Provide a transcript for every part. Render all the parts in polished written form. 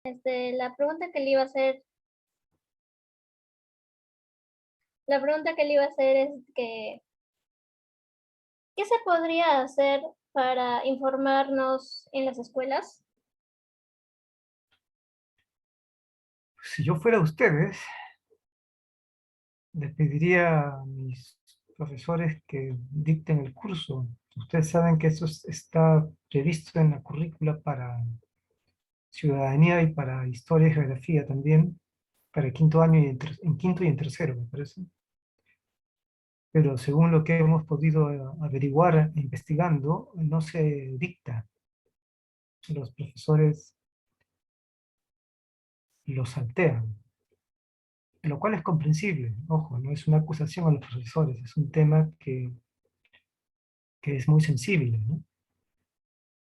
La pregunta que le iba a hacer, la pregunta que le iba a hacer es que, ¿qué se podría hacer para informarnos en las escuelas? Si yo fuera ustedes, les pediría a mis profesores que dicten el curso. Ustedes saben que eso está previsto en la currícula para ciudadanía y para historia y geografía también, para el quinto año y en quinto y en tercero, me parece. Pero según lo que hemos podido averiguar investigando, no se dicta. Los profesores lo saltean, lo cual es comprensible. Ojo, no es una acusación a los profesores, es un tema que es muy sensible, ¿no?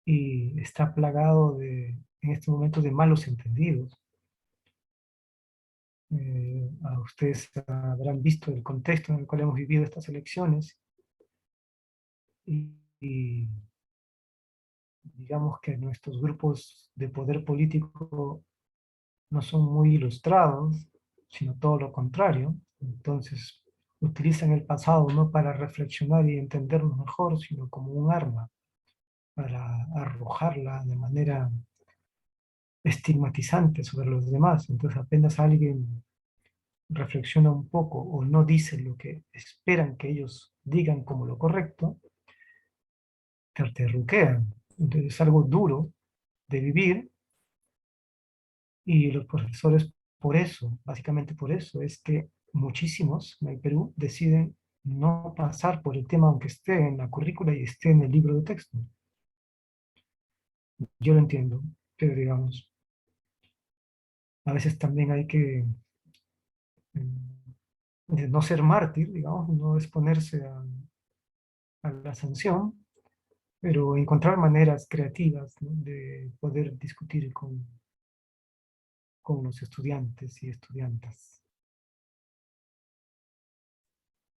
Y está plagado en este momento de malos entendidos. Ustedes habrán visto el contexto en el cual hemos vivido estas elecciones y digamos que nuestros grupos de poder político no son muy ilustrados, sino todo lo contrario. Entonces utilizan el pasado no para reflexionar y entendernos mejor, sino como un arma para arrojarla de manera estigmatizante sobre los demás. Entonces apenas alguien reflexiona un poco o no dice lo que esperan que ellos digan como lo correcto, te terruquean. Entonces es algo duro de vivir y los profesores por eso, básicamente por eso, es que muchísimos en el Perú deciden no pasar por el tema aunque esté en la currícula y esté en el libro de texto. Yo lo entiendo, pero digamos, a veces también hay que no ser mártir, digamos, no exponerse a la sanción, pero encontrar maneras creativas, ¿no?, de poder discutir con los estudiantes y estudiantas.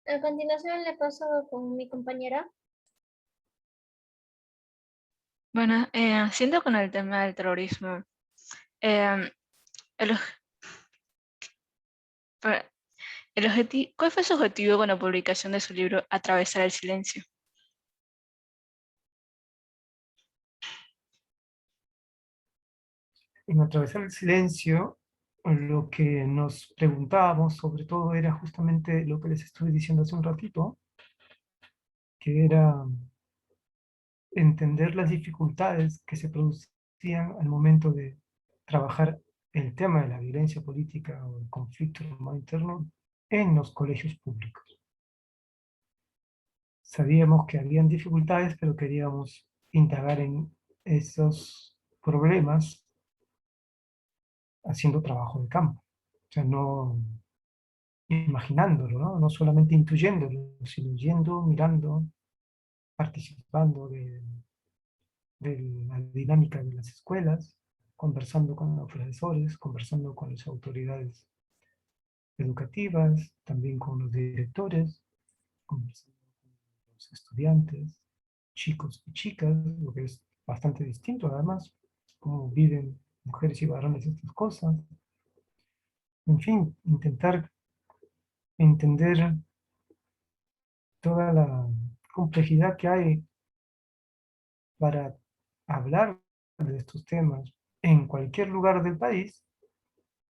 A continuación le paso con mi compañera. Bueno, siendo con el tema del terrorismo, em, el, oj- pa- ¿cuál fue su objetivo con la publicación de su libro Atravesar el silencio? En Atravesar el silencio, lo que nos preguntábamos sobre todo era justamente lo que les estuve diciendo hace un ratito, que era entender las dificultades que se producían al momento de trabajar el tema de la violencia política o el conflicto armado interno en los colegios públicos. Sabíamos que habían dificultades, pero queríamos indagar en esos problemas haciendo trabajo de campo. O sea, no imaginándolo, ¿no? No solamente intuyéndolo, sino yendo, mirando, participando de la dinámica de las escuelas, conversando con los profesores, conversando con las autoridades educativas, también con los directores, conversando con los estudiantes, chicos y chicas, lo que es bastante distinto además, cómo viven mujeres y varones estas cosas. En fin, intentar entender toda la complejidad que hay para hablar de estos temas en cualquier lugar del país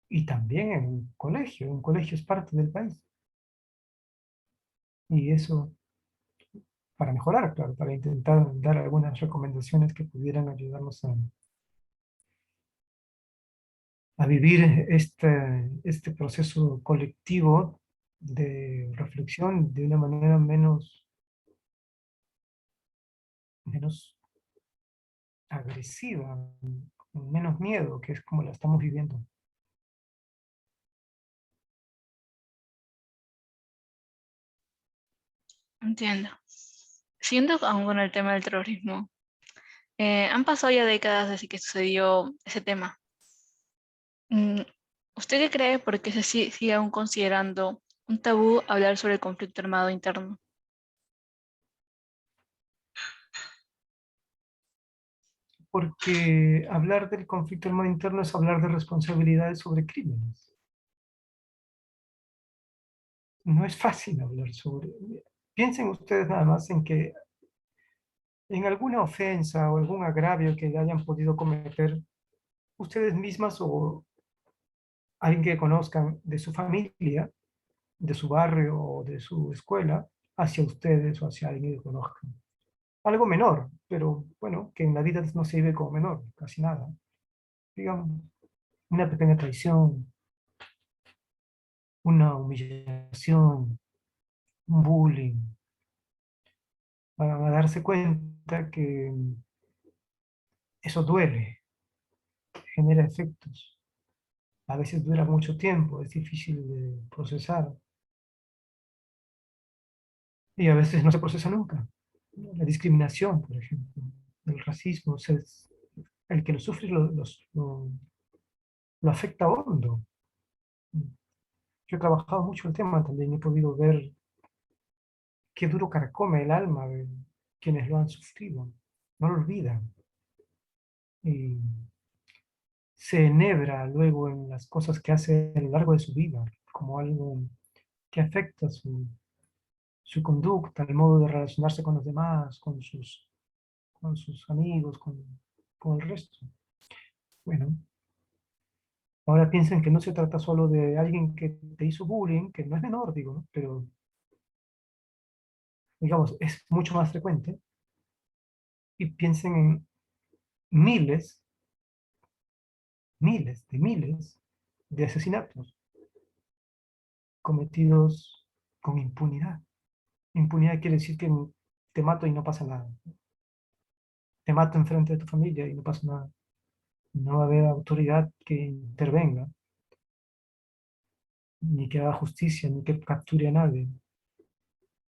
y también en un colegio. Un colegio es parte del país. Y eso para mejorar, claro, para intentar dar algunas recomendaciones que pudieran ayudarnos a vivir este proceso colectivo de reflexión de una manera menos agresiva, con menos miedo, que es como la estamos viviendo. Entiendo. Siguiendo aún con el tema del terrorismo, han pasado ya décadas desde que sucedió ese tema. Mm, ¿Usted qué cree por qué sigue aún considerando un tabú hablar sobre el conflicto armado interno? porque hablar del conflicto armado interno es hablar de responsabilidades sobre crímenes. No es fácil hablar sobre... Piensen ustedes nada más en que en alguna ofensa o algún agravio que hayan podido cometer ustedes mismas o alguien que conozcan de su familia, de su barrio o de su escuela, hacia ustedes o hacia alguien que conozcan. Algo menor, pero bueno, que en la vida no se vive como menor, casi nada. Digamos, una pequeña traición, una humillación, un bullying, van a darse cuenta que eso duele, genera efectos. A veces dura mucho tiempo, es difícil de procesar. Y a veces no se procesa nunca. La discriminación, por ejemplo, el racismo, el que lo sufre lo afecta hondo. Yo he trabajado mucho el tema también, he podido ver qué duro carcome el alma de quienes lo han sufrido. No lo olvidan. Y se enhebra luego en las cosas que hace a lo largo de su vida, como algo que afecta su conducta, el modo de relacionarse con los demás, con sus amigos, con el resto. Bueno, ahora piensen que no se trata solo de alguien que te hizo bullying, que no es menor, digo, ¿no? Pero digamos, es mucho más frecuente. Y piensen en miles, miles de asesinatos cometidos con impunidad. Impunidad quiere decir que te mato y no pasa nada. Te mato enfrente de tu familia y no pasa nada. No va a haber autoridad que intervenga, ni que haga justicia, ni que capture a nadie.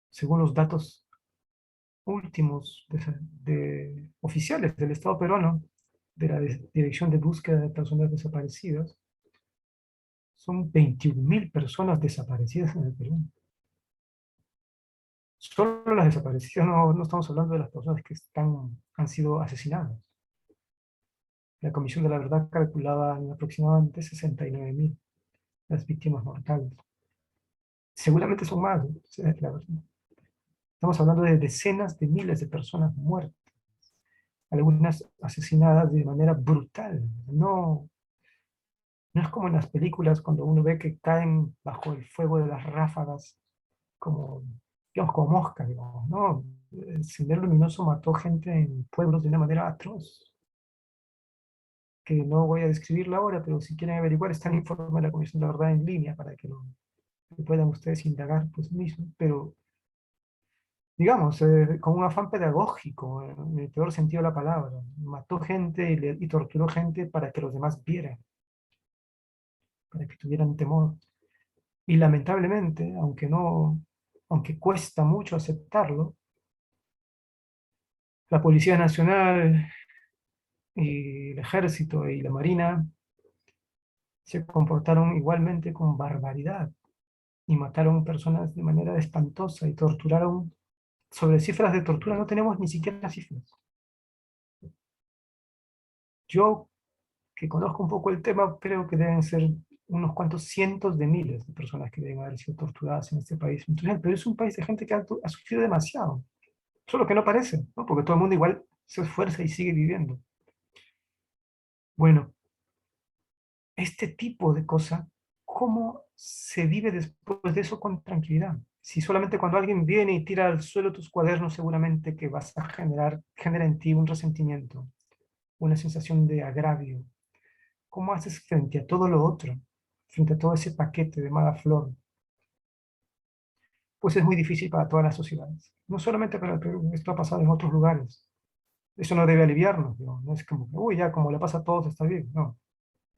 Según los datos últimos oficiales del Estado peruano, de la Dirección de Búsqueda de Personas Desaparecidas, son 21.000 personas desaparecidas en el Perú. Solo las desaparecidas, no estamos hablando de las personas que han sido asesinadas. La Comisión de la Verdad calculaba en aproximadamente 69.000 las víctimas mortales. Seguramente son más, ¿no? La verdad. Estamos hablando de decenas de miles de personas muertas, algunas asesinadas de manera brutal. No es como en las películas cuando uno ve que caen bajo el fuego de las ráfagas como, digamos, como moscas, digamos, ¿no? El Sendero Luminoso mató gente en pueblos de una manera atroz, que no voy a describirla ahora, pero si quieren averiguar está en el informe de la Comisión de la Verdad en línea para que puedan ustedes indagar pues mismo, pero digamos, con un afán pedagógico, en el peor sentido de la palabra. Mató gente y torturó gente para que los demás vieran, para que tuvieran temor. Y lamentablemente, aunque cuesta mucho aceptarlo, la Policía Nacional y el Ejército y la Marina se comportaron igualmente con barbaridad y mataron personas de manera espantosa y torturaron. Sobre cifras de tortura no tenemos ni siquiera cifras. Yo, que conozco un poco el tema, creo que deben ser unos cuantos cientos de miles de personas que deben haber sido torturadas en este país. Entonces, pero es un país de gente que ha sufrido demasiado. Solo que no parece, ¿no? Porque todo el mundo igual se esfuerza y sigue viviendo. Bueno, este tipo de cosa, ¿cómo se vive después de eso con tranquilidad? Si solamente cuando alguien viene y tira al suelo tus cuadernos, seguramente que vas a genera en ti un resentimiento, una sensación de agravio. ¿Cómo haces frente a todo lo otro? Frente a todo ese paquete de mala flor. Pues es muy difícil para todas las sociedades. No solamente para el Perú, esto ha pasado en otros lugares. Eso no debe aliviarnos, ¿no? No es como que, uy, ya como le pasa a todos está bien. No,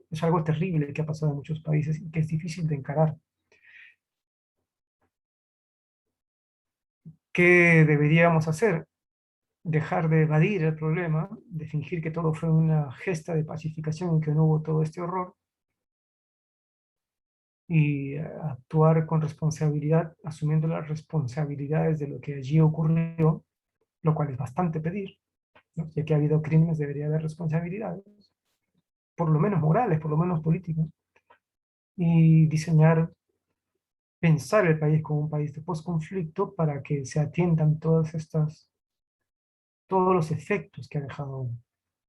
es algo terrible que ha pasado en muchos países y que es difícil de encarar. ¿Qué deberíamos hacer? Dejar de evadir el problema, de fingir que todo fue una gesta de pacificación y que no hubo todo este horror, y actuar con responsabilidad, asumiendo las responsabilidades de lo que allí ocurrió, lo cual es bastante pedir, ¿no? Ya que ha habido crímenes, debería haber responsabilidades, por lo menos morales, por lo menos políticas, y diseñar, pensar el país como un país de postconflicto para que se atiendan todos los efectos que ha dejado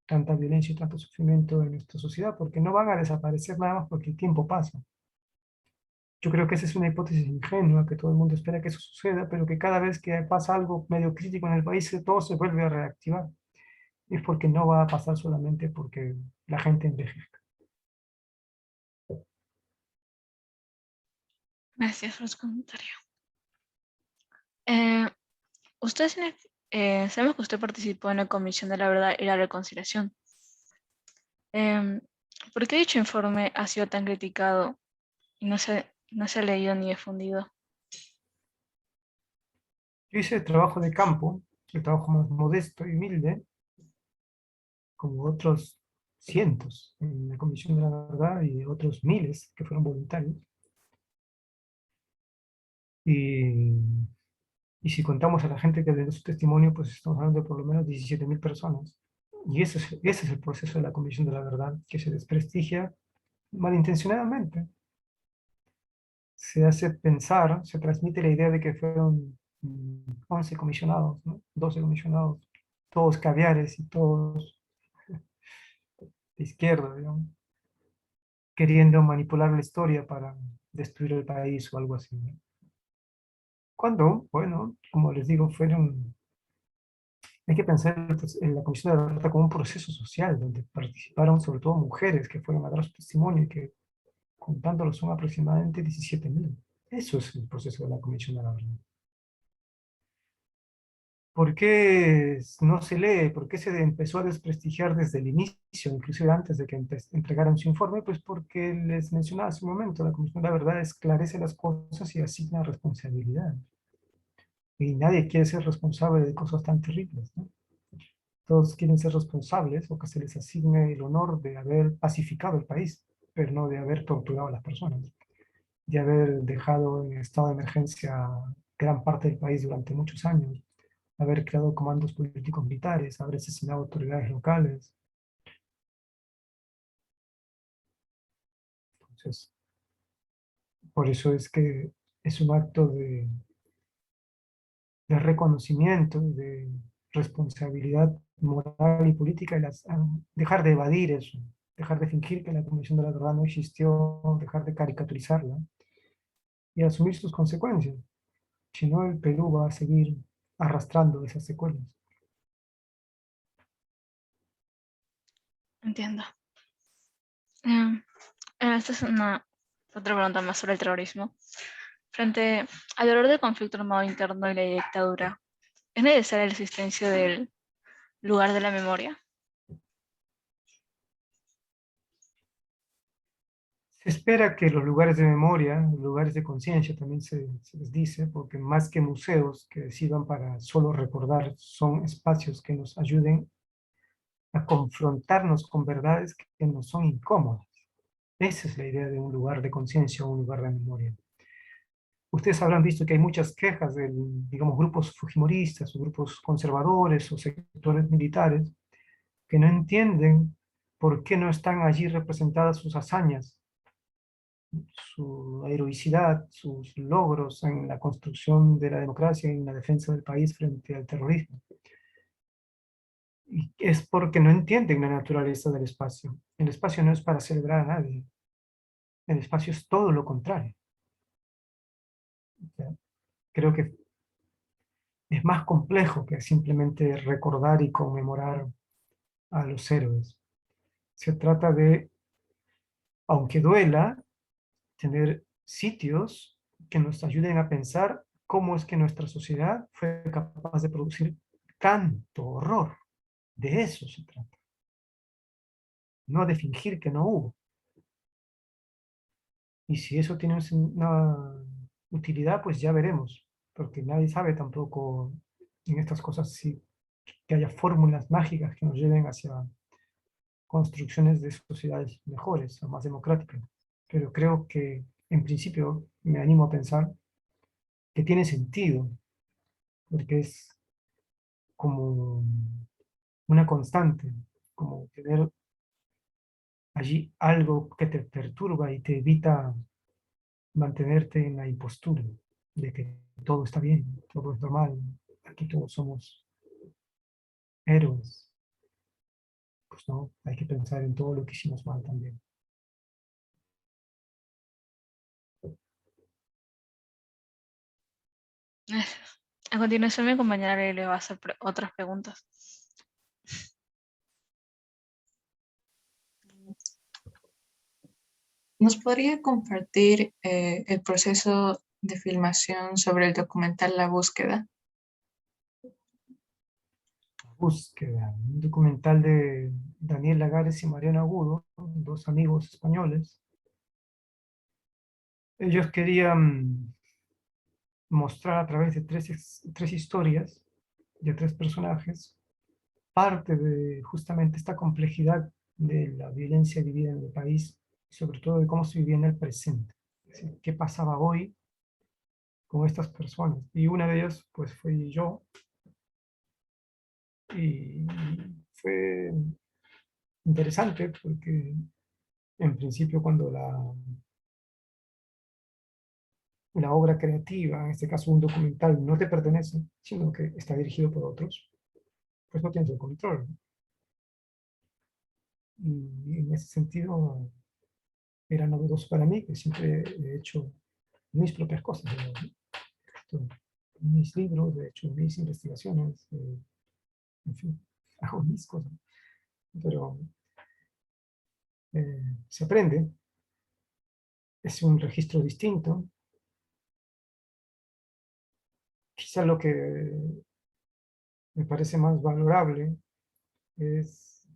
tanta violencia y tanto sufrimiento en nuestra sociedad, porque no van a desaparecer nada más porque el tiempo pasa. Yo creo que esa es una hipótesis ingenua, que todo el mundo espera que eso suceda, pero que cada vez que pasa algo medio crítico en el país, todo se vuelve a reactivar. Y es porque no va a pasar solamente porque la gente envejezca. Gracias por su comentario. Eh, sabemos que usted participó en la Comisión de la Verdad y la Reconciliación. Em, ¿Por qué dicho informe ha sido tan criticado y no se ha leído ni difundido? Yo hice el trabajo de campo, el trabajo más modesto y humilde, como otros cientos en la Comisión de la Verdad y otros miles que fueron voluntarios. Y, y si contamos a la gente que dio su testimonio, pues estamos hablando de por lo menos 17.000 personas. Y ese es el proceso de la Comisión de la Verdad, que se desprestigia malintencionadamente. Se hace pensar, se transmite la idea de que fueron 11 comisionados, ¿no? 12 comisionados, todos caviares y todos de izquierda, digamos, queriendo manipular la historia para destruir el país o algo así, ¿no? Cuando, bueno, como les digo, hay que pensar en la Comisión de la Verdad como un proceso social, donde participaron sobre todo mujeres que fueron a dar su testimonio y que contándolo son aproximadamente 17.000. Eso es el proceso de la Comisión de la Verdad. ¿Por qué no se lee? ¿Por qué se empezó a desprestigiar desde el inicio, inclusive antes de que entregaran su informe? Pues porque les mencionaba hace un momento, la Comisión de la Verdad esclarece las cosas y asigna responsabilidad. Y nadie quiere ser responsable de cosas tan terribles, ¿no? Todos quieren ser responsables o que se les asigne el honor de haber pacificado el país, pero no de haber torturado a las personas, de haber dejado en estado de emergencia gran parte del país durante muchos años, haber creado comandos políticos militares, haber asesinado autoridades locales. Entonces, por eso es que es un acto de reconocimiento, de responsabilidad moral y política, y dejar de evadir eso, dejar de fingir que la Comisión de la Verdad no existió, dejar de caricaturizarla y asumir sus consecuencias. Si no, el Perú va a seguir arrastrando esas secuelas. Entiendo. Esta es otra pregunta más sobre el terrorismo. Frente al dolor del conflicto armado interno y la dictadura, ¿es necesaria la existencia del lugar de la memoria? Se espera que los lugares de memoria, lugares de conciencia también se les dice, porque más que museos que sirvan para solo recordar, son espacios que nos ayuden a confrontarnos con verdades que nos son incómodas. Esa es la idea de un lugar de conciencia o un lugar de memoria. Ustedes habrán visto que hay muchas quejas de, digamos, grupos fujimoristas o grupos conservadores o sectores militares que no entienden por qué no están allí representadas sus hazañas, su heroicidad, sus logros en la construcción de la democracia y en la defensa del país frente al terrorismo. Y es porque no entienden la naturaleza del espacio. El espacio no es para celebrar a nadie. El espacio es todo lo contrario. O sea, creo que es más complejo que simplemente recordar y conmemorar a los héroes. Se trata de, aunque duela, tener sitios que nos ayuden a pensar cómo es que nuestra sociedad fue capaz de producir tanto horror. De eso se trata. No de fingir que no hubo. Y si eso tiene una utilidad, pues ya veremos. Porque nadie sabe tampoco en estas cosas si que haya fórmulas mágicas que nos lleven hacia construcciones de sociedades mejores o más democráticas. Pero creo que en principio me animo a pensar que tiene sentido, porque es como una constante, como tener allí algo que te perturba y te evita mantenerte en la impostura de que todo está bien, todo es normal, aquí todos somos héroes. Pues no, hay que pensar en todo lo que hicimos mal también. A continuación mi compañera le va a hacer otras preguntas. ¿Nos podría compartir el proceso de filmación sobre el documental La Búsqueda? Búsqueda, un documental de Daniel Lagares y Mariano Agudo, dos amigos españoles. Ellos querían mostrar a través de tres historias de tres personajes parte de justamente esta complejidad de la violencia vivida en el país, sobre todo de cómo se vivía en el presente. Es decir, qué pasaba hoy con estas personas. Y una de ellas, pues, fui yo. Y fue interesante porque, en principio, cuando la obra creativa, en este caso un documental, no te pertenece, sino que está dirigido por otros, pues no tienes el control. Y en ese sentido era novedoso para mí, que siempre he hecho mis propias cosas, ¿no? Mis libros, he hecho mis investigaciones, en fin, hago mis cosas, pero se aprende, es un registro distinto. Quizá lo que me parece más valorable es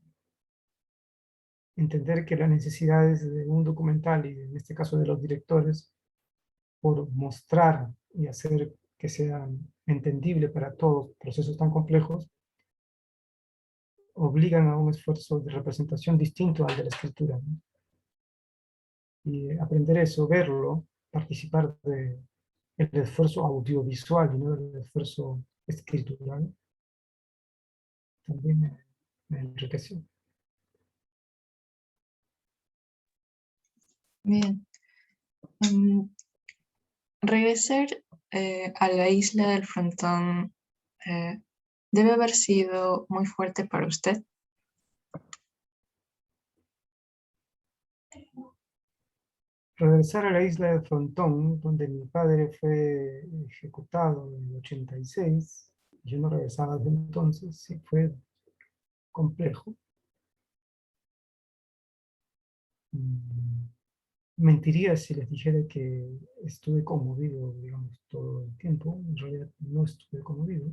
entender que las necesidades de un documental, y en este caso de los directores, por mostrar y hacer que sea entendible para todos procesos tan complejos, obligan a un esfuerzo de representación distinto al de la escritura, ¿no? Y aprender eso, verlo, participar del esfuerzo audiovisual y no del esfuerzo escritural, también me enriqueció. Bien. Regresar a la isla del Frontón debe haber sido muy fuerte para usted. Regresar a la isla de Frontón, donde mi padre fue ejecutado en el 86, yo no regresaba desde entonces, sí fue complejo. Mm, Mentiría si les dijera que estuve conmovido, digamos, todo el tiempo. En realidad no estuve conmovido.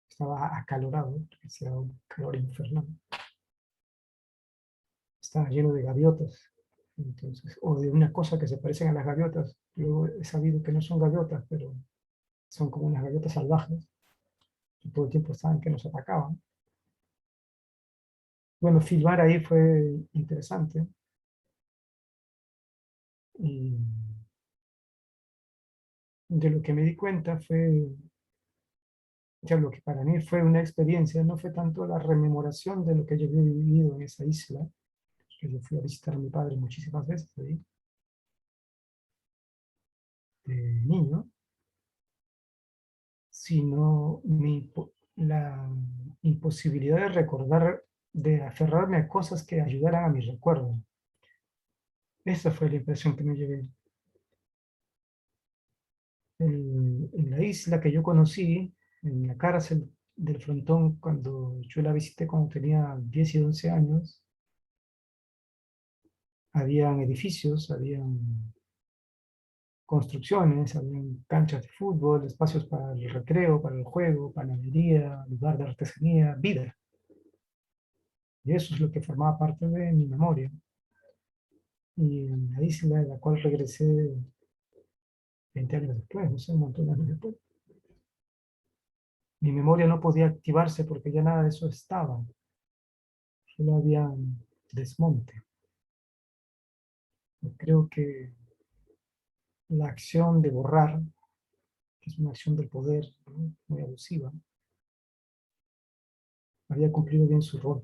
Estaba acalorado, porque hacía un calor infernal. Estaba lleno de gaviotas, entonces, o de una cosa que se parecen a las gaviotas. Luego he sabido que no son gaviotas, pero son como unas gaviotas salvajes, que todo el tiempo estaban que nos atacaban. Bueno, filmar ahí fue interesante. Y de lo que me di cuenta fue, ya lo que para mí fue una experiencia, no fue tanto la rememoración de lo que yo había vivido en esa isla, que yo fui a visitar a mi padre muchísimas veces ahí, de niño, sino la imposibilidad de recordar, de aferrarme a cosas que ayudaran a mi recuerdo. Esa fue la impresión que me llevé. En la isla que yo conocí, en la cárcel del Frontón, cuando yo la visité cuando tenía 10 y 11 años, habían edificios, habían construcciones, habían canchas de fútbol, espacios para el recreo, para el juego, panadería, lugar de artesanía, vida. Y eso es lo que formaba parte de mi memoria. Y en la isla de la cual regresé 20 años después, no sé, un montón de años después, mi memoria no podía activarse porque ya nada de eso estaba. Solo había un desmonte. Yo creo que la acción de borrar, que es una acción del poder, ¿no?, muy abusiva, había cumplido bien su rol.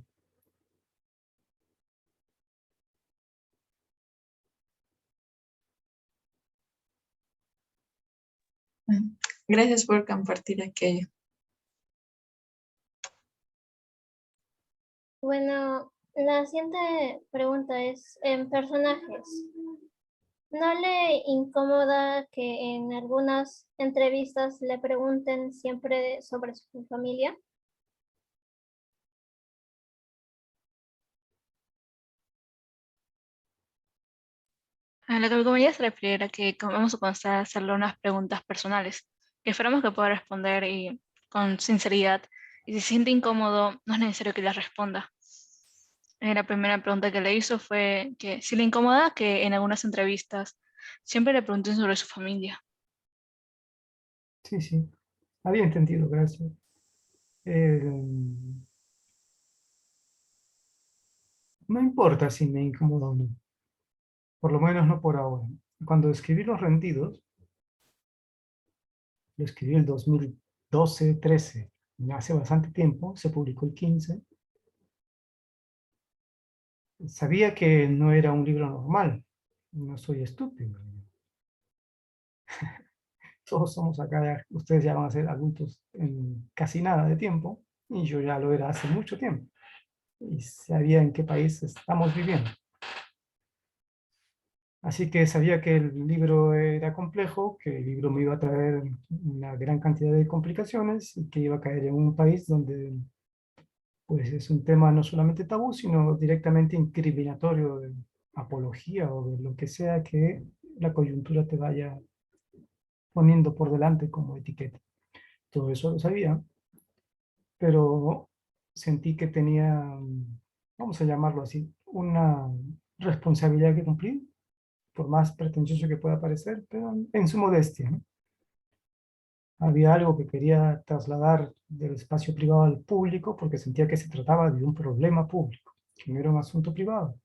Gracias por compartir aquello. Bueno, la siguiente pregunta es en personajes. ¿No le incomoda que en algunas entrevistas le pregunten siempre sobre su familia? A lo que mi compañera se refiere era que vamos a comenzar a hacerle unas preguntas personales, que esperamos que pueda responder y, con sinceridad. Y si se siente incómodo, no es necesario que las responda. La primera pregunta que le hizo fue que si le incomoda que en algunas entrevistas siempre le pregunten sobre su familia. Sí, sí, había entendido, gracias. No importa si me incomoda o no, por lo menos no por ahora. Cuando escribí Los Rendidos, lo escribí el 2012, 13, hace bastante tiempo, se publicó el 15. Sabía que no era un libro normal, no soy estúpido. Todos somos acá, ustedes ya van a ser adultos en casi nada de tiempo, y yo ya lo era hace mucho tiempo, y sabía en qué país estamos viviendo. Así que sabía que el libro era complejo, que el libro me iba a traer una gran cantidad de complicaciones y que iba a caer en un país donde pues, es un tema no solamente tabú, sino directamente incriminatorio de apología o de lo que sea que la coyuntura te vaya poniendo por delante como etiqueta. Todo eso lo sabía, pero sentí que tenía, vamos a llamarlo así, una responsabilidad que cumplir, por más pretencioso que pueda parecer, pero en su modestia, ¿no? Había algo que quería trasladar del espacio privado al público porque sentía que se trataba de un problema público, que no era un asunto privado.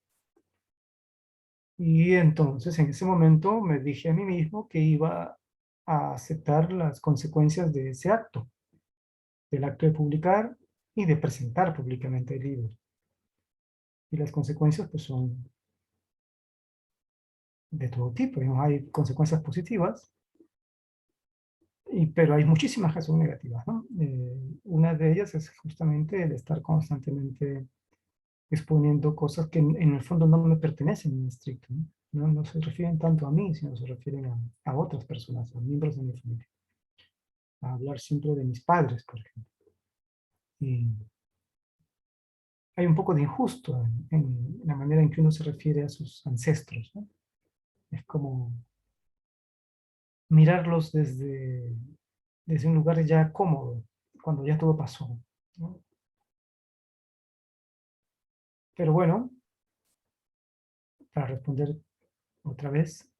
Y entonces en ese momento me dije a mí mismo que iba a aceptar las consecuencias de ese acto, del acto de publicar y de presentar públicamente el libro. Y las consecuencias pues son de todo tipo, ¿no? Hay consecuencias positivas, pero hay muchísimas que son negativas, ¿no? Una de ellas es justamente el estar constantemente exponiendo cosas que en el fondo no me pertenecen en estricto, ¿no? No se refieren tanto a mí, sino se refieren a otras personas, a miembros de mi familia. A hablar siempre de mis padres, por ejemplo. Y hay un poco de injusto en la manera en que uno se refiere a sus ancestros, ¿no? Es como mirarlos desde un lugar ya cómodo, cuando ya todo pasó, ¿no? Pero bueno, para responder otra vez,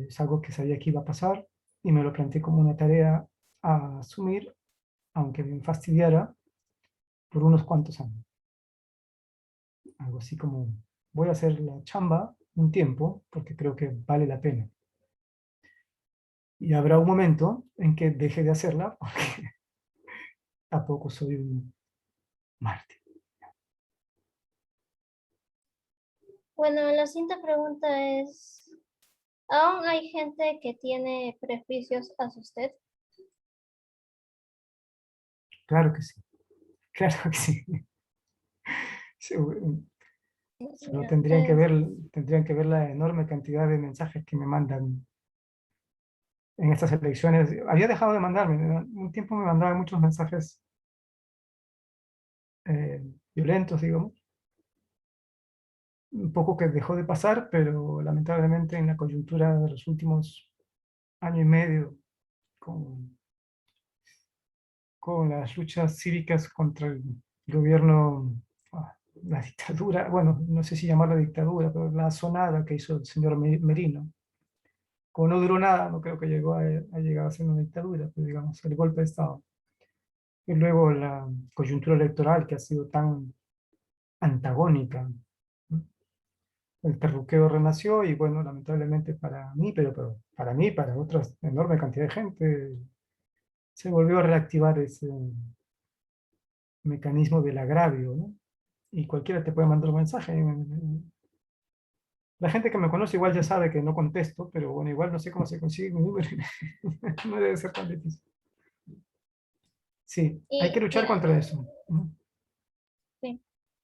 es algo que sabía que iba a pasar y me lo planteé como una tarea a asumir, aunque me fastidiara, por unos cuantos años. Algo así como, voy a hacer la chamba un tiempo porque creo que vale la pena. Y habrá un momento en que deje de hacerla porque tampoco soy un mártir. Bueno, la siguiente pregunta es, ¿aún hay gente que tiene prejuicios hacia usted? Claro que sí, claro que sí. Sí, solo tendrían que ver la enorme cantidad de mensajes que me mandan en estas elecciones. Había dejado de mandarme, ¿no? Un tiempo me mandaban muchos mensajes violentos, digamos. Un poco que dejó de pasar, pero lamentablemente en la coyuntura de los últimos año y medio, con, con las luchas cívicas contra el gobierno, la dictadura, bueno, no sé si llamarla dictadura, pero la sonada que hizo el señor Merino. Como no duró nada, no creo que llegó a llegar a ser una dictadura, pero digamos, el golpe de Estado. Y luego la coyuntura electoral que ha sido tan antagónica, ¿no? El terruqueo renació y bueno, lamentablemente para mí, pero para mí, para otra enorme cantidad de gente, se volvió a reactivar mecanismo del agravio, ¿no? Y cualquiera te puede mandar un mensaje. La gente que me conoce igual ya sabe que no contesto, pero bueno, igual no sé cómo se consigue mi número. No debe ser tan difícil. Sí, hay que Y luchar ya, contra eso, ¿no? sí.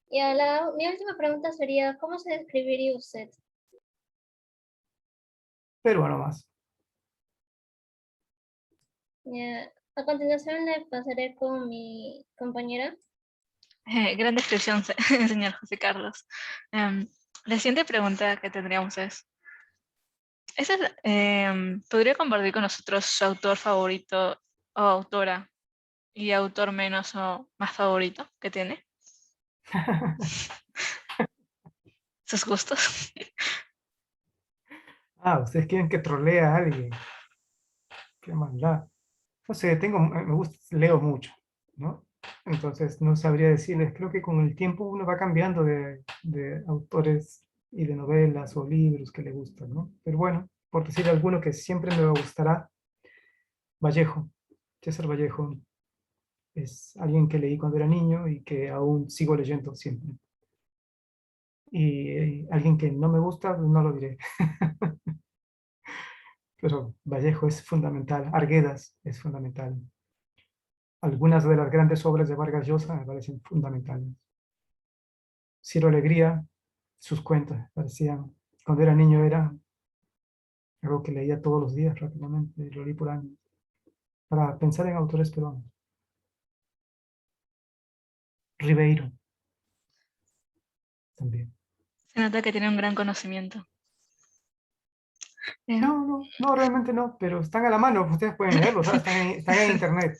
Mi última pregunta sería, ¿cómo se describiría usted? Pero bueno, más. Ya, a continuación le pasaré con mi compañera. Gran descripción, señor José Carlos. La siguiente pregunta que tendríamos es, ¿podría compartir con nosotros su autor favorito o autora y autor menos o más favorito que tiene? ¿Sus gustos? Ah, ustedes quieren que trolee a alguien. Qué maldad. No sé, me gusta, leo mucho, ¿no? Entonces no sabría decirles, creo que con el tiempo uno va cambiando de autores y de novelas o libros que le gustan, ¿no? Pero bueno, por decir alguno que siempre me gustará, Vallejo, César Vallejo, es alguien que leí cuando era niño y que aún sigo leyendo siempre. Y alguien que no me gusta, no lo diré. Pero Vallejo es fundamental, Arguedas es fundamental. Algunas de las grandes obras de Vargas Llosa me parecen fundamentales. Ciro Alegría, sus cuentos me parecían, cuando era niño era algo que leía todos los días prácticamente, lo leí por años, para pensar en autores peruanos. Ribeiro también. Se nota que tiene un gran conocimiento. Eh, No, realmente no, pero están a la mano, ustedes pueden leerlos, ¿sabes? Están en internet,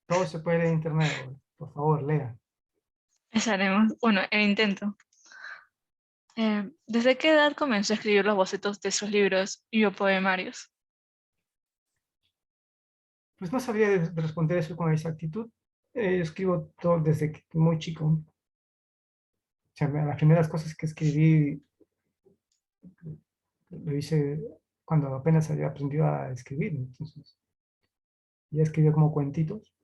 todo se puede leer en internet, por favor, lean. Eso haremos. Bueno, el intento. ¿Desde qué edad comenzó a escribir los bocetos de sus libros y o poemarios? Pues no sabría de responder eso con exactitud. Escribo todo desde muy chico. O sea, las primeras cosas que escribí lo hice cuando apenas había aprendido a escribir. Entonces, ya escribía como cuentitos.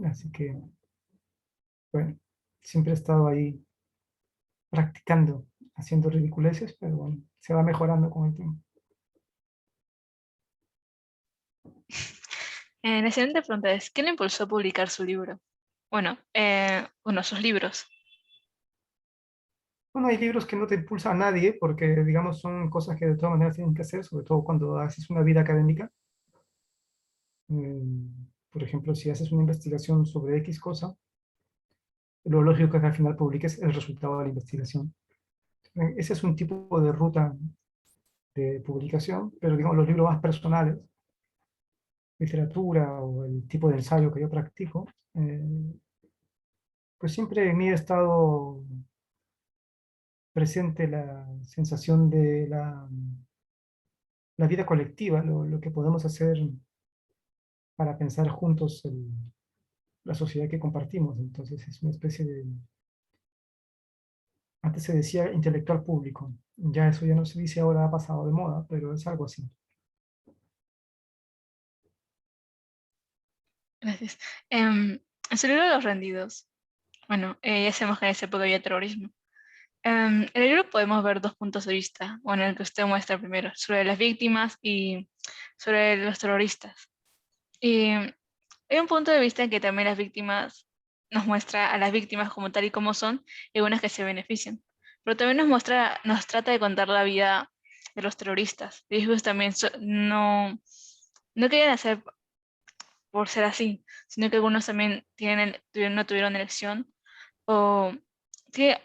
Así que, bueno, siempre he estado ahí practicando, haciendo ridiculeces, pero bueno, se va mejorando con el tiempo. La siguiente pregunta es, ¿qué le impulsó a publicar su libro? Bueno, sus libros. Bueno, hay libros que no te impulsa a nadie porque, digamos, son cosas que de todas maneras tienen que hacer, sobre todo cuando haces una vida académica. Por ejemplo, si haces una investigación sobre X cosa, lo lógico es que al final publiques el resultado de la investigación. Ese es un tipo de ruta de publicación, pero digamos los libros más personales, literatura o el tipo de ensayo que yo practico, pues siempre en mí ha estado presente la sensación de la vida colectiva, lo que podemos hacer para pensar juntos la sociedad que compartimos. Entonces es una especie de, antes se decía intelectual público, ya eso ya no se dice ahora, ha pasado de moda, pero es algo así. Gracias. En su libro Los Rendidos, bueno, ya sabemos que en esa época había terrorismo. En el libro podemos ver dos puntos de vista, bueno, el que usted muestra primero, sobre las víctimas y sobre los terroristas. Y hay un punto de vista en que también las víctimas nos muestra a las víctimas como tal y como son, y unas que se benefician. Pero también nos trata de contar la vida de los terroristas. Y ellos también no querían hacer por ser así, sino que algunos también no tuvieron elección o,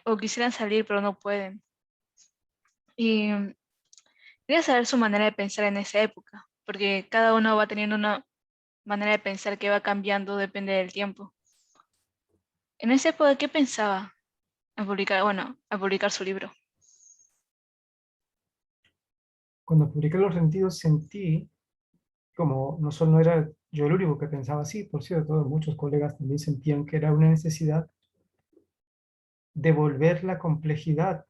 o quisieran salir pero no pueden. Y quería saber su manera de pensar en esa época, porque cada uno va teniendo una manera de pensar que va cambiando, depende del tiempo. En esa época, ¿qué pensaba al publicar su libro? Cuando publiqué Los Sentidos sentí, como no solo no era yo el único que pensaba así, por cierto, muchos colegas también sentían que era una necesidad de volver la complejidad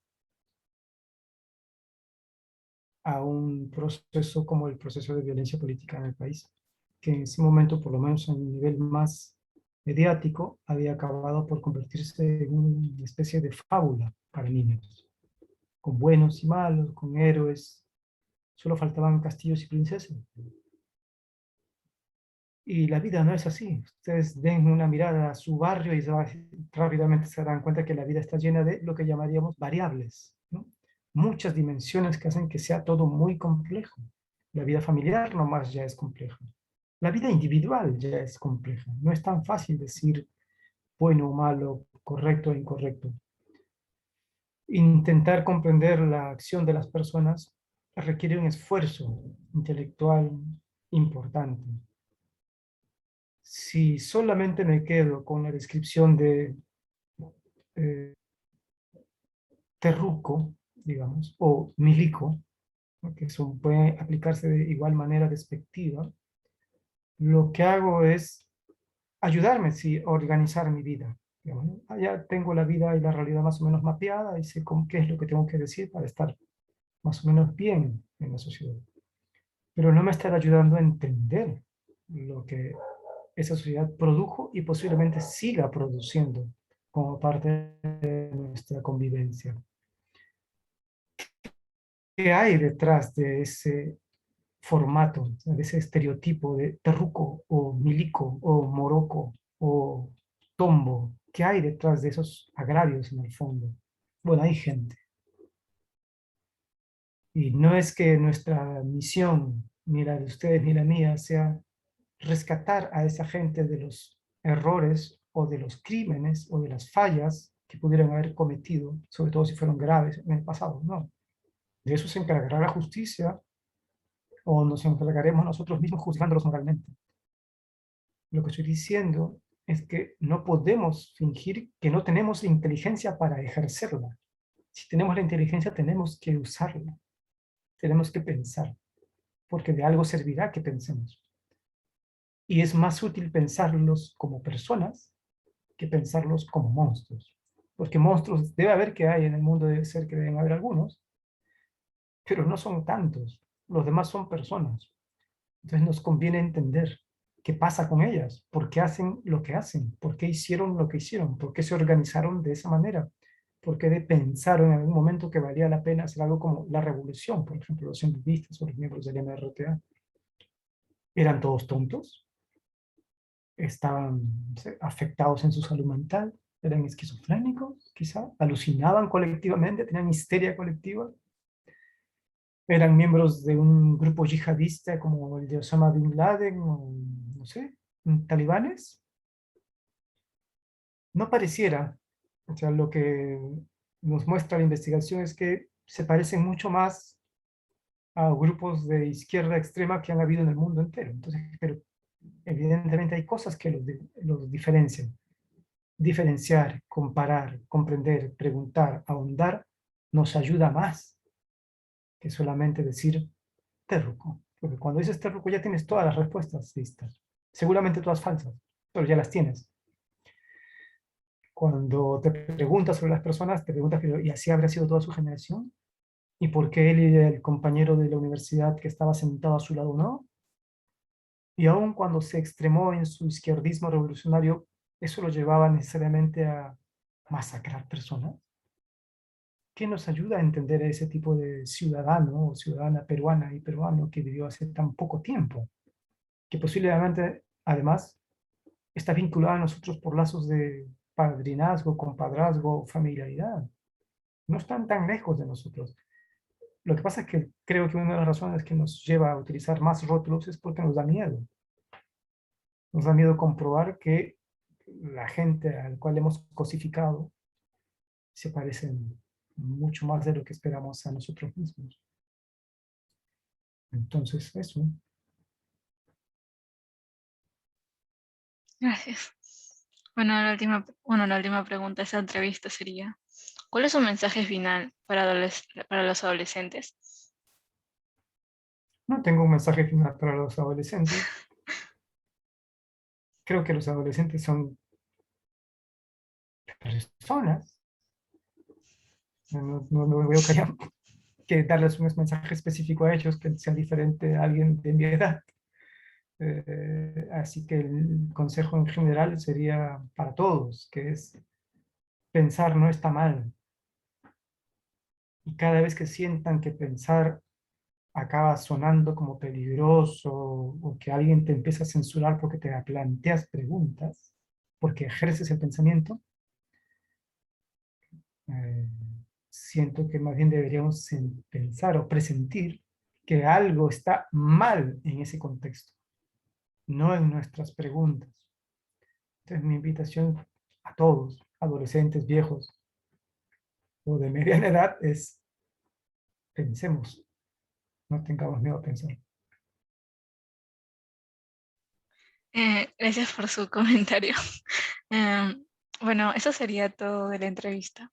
a un proceso como el proceso de violencia política en el país, que en ese momento, por lo menos a un nivel más mediático había acabado por convertirse en una especie de fábula para niños, con buenos y malos, con héroes, solo faltaban castillos y princesas. Y la vida no es así. Ustedes den una mirada a su barrio y rápidamente se darán cuenta que la vida está llena de lo que llamaríamos variables, ¿no? Muchas dimensiones que hacen que sea todo muy complejo. La vida familiar nomás ya es compleja. La vida individual ya es compleja. No es tan fácil decir bueno o malo, correcto o incorrecto. Intentar comprender la acción de las personas requiere un esfuerzo intelectual importante. Si solamente me quedo con la descripción de eh, terruco, digamos, o milico, ¿no? Que eso puede aplicarse de igual manera despectiva, lo que hago es ayudarme sí, a organizar mi vida. Digamos, ¿no? Ya tengo la vida y la realidad más o menos mapeada y sé qué es lo que tengo que decir para estar más o menos bien en la sociedad. Pero no me estará ayudando a entender lo que esa sociedad produjo y posiblemente siga produciendo como parte de nuestra convivencia. ¿Qué hay detrás de ese formato, de ese estereotipo de terruco o milico o moroco o tombo? ¿Qué hay detrás de esos agravios en el fondo? Bueno, hay gente. Y no es que nuestra misión, ni la de ustedes ni la mía, sea rescatar a esa gente de los errores o de los crímenes o de las fallas que pudieran haber cometido, sobre todo si fueron graves en el pasado. No, de eso se encargará la justicia o nos encargaremos nosotros mismos juzgándolos moralmente. Lo que estoy diciendo es que no podemos fingir que no tenemos la inteligencia para ejercerla. Si tenemos la inteligencia, tenemos que usarla. Tenemos que pensar, porque de algo servirá que pensemos. Y es más útil pensarlos como personas que pensarlos como monstruos. Porque monstruos debe haber que hay en el mundo, debe ser que deben haber algunos, pero no son tantos. Los demás son personas. Entonces nos conviene entender qué pasa con ellas, por qué hacen lo que hacen, por qué hicieron lo que hicieron, por qué se organizaron de esa manera, por qué pensaron en algún momento que valía la pena hacer algo como la revolución, por ejemplo, los senderistas o los miembros del MRTA. ¿Eran todos tontos? ¿Estaban, no sé, afectados en su salud mental? ¿Eran esquizofrénicos, quizá? ¿Alucinaban colectivamente? ¿Tenían histeria colectiva? ¿Eran miembros de un grupo yihadista como el de Osama Bin Laden o, no sé, talibanes? No pareciera. O sea, lo que nos muestra la investigación es que se parecen mucho más a grupos de izquierda extrema que han habido en el mundo entero. Entonces, pero evidentemente hay cosas que los diferencian. Diferenciar, comparar, comprender, preguntar, ahondar, nos ayuda más que solamente decir terruco. Porque cuando dices terruco ya tienes todas las respuestas listas. Seguramente todas falsas, pero ya las tienes. Cuando te preguntas sobre las personas, te preguntas, ¿y así habrá sido toda su generación? ¿Y por qué él y el compañero de la universidad que estaba sentado a su lado no? Y aun cuando se extremó en su izquierdismo revolucionario, ¿eso lo llevaba necesariamente a masacrar personas? ¿Qué nos ayuda a entender a ese tipo de ciudadano o ciudadana peruana y peruano que vivió hace tan poco tiempo? Que posiblemente, además, está vinculado a nosotros por lazos de padrinazgo, compadrazgo, familiaridad. No están tan lejos de nosotros. Lo que pasa es que creo que una de las razones que nos lleva a utilizar más rótulos es porque nos da miedo. Nos da miedo comprobar que la gente al cual hemos cosificado se parecen mucho más de lo que esperamos a nosotros mismos. Entonces, eso. Gracias. Bueno, la última pregunta de esta entrevista sería, ¿cuál es su mensaje final para los adolescentes? No tengo un mensaje final para los adolescentes. Creo que los adolescentes son personas. No veo que darles un mensaje específico a ellos que sea diferente a alguien de mi edad. Así que el consejo en general sería para todos, que es pensar no está mal. Y cada vez que sientan que pensar acaba sonando como peligroso o que alguien te empieza a censurar porque te planteas preguntas, porque ejerces el pensamiento, eh, siento que más bien deberíamos pensar o presentir que algo está mal en ese contexto, no en nuestras preguntas. Entonces mi invitación a todos, adolescentes, viejos o de mediana edad, es pensemos, no tengamos miedo a pensar. Gracias por su comentario. Bueno, eso sería todo de la entrevista.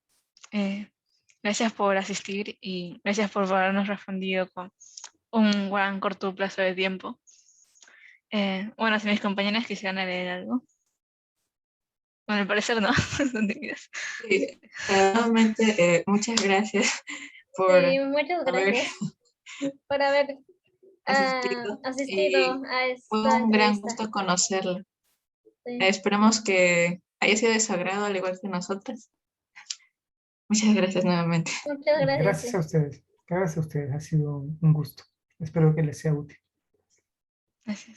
Gracias por asistir y gracias por habernos respondido con un gran corto plazo de tiempo. Bueno, si mis compañeras quisieran leer algo. Bueno, al parecer no, son tímidas. Sí, nuevamente, muchas gracias por Sí, muchas haber gracias por haber asistido asistido y a fue esta un gran entrevista. gusto conocerla. Sí. Esperemos que haya sido de su agrado al igual que nosotras. Muchas gracias nuevamente. Muchas gracias. Gracias a ustedes, ha sido un gusto. Espero que les sea útil. Gracias.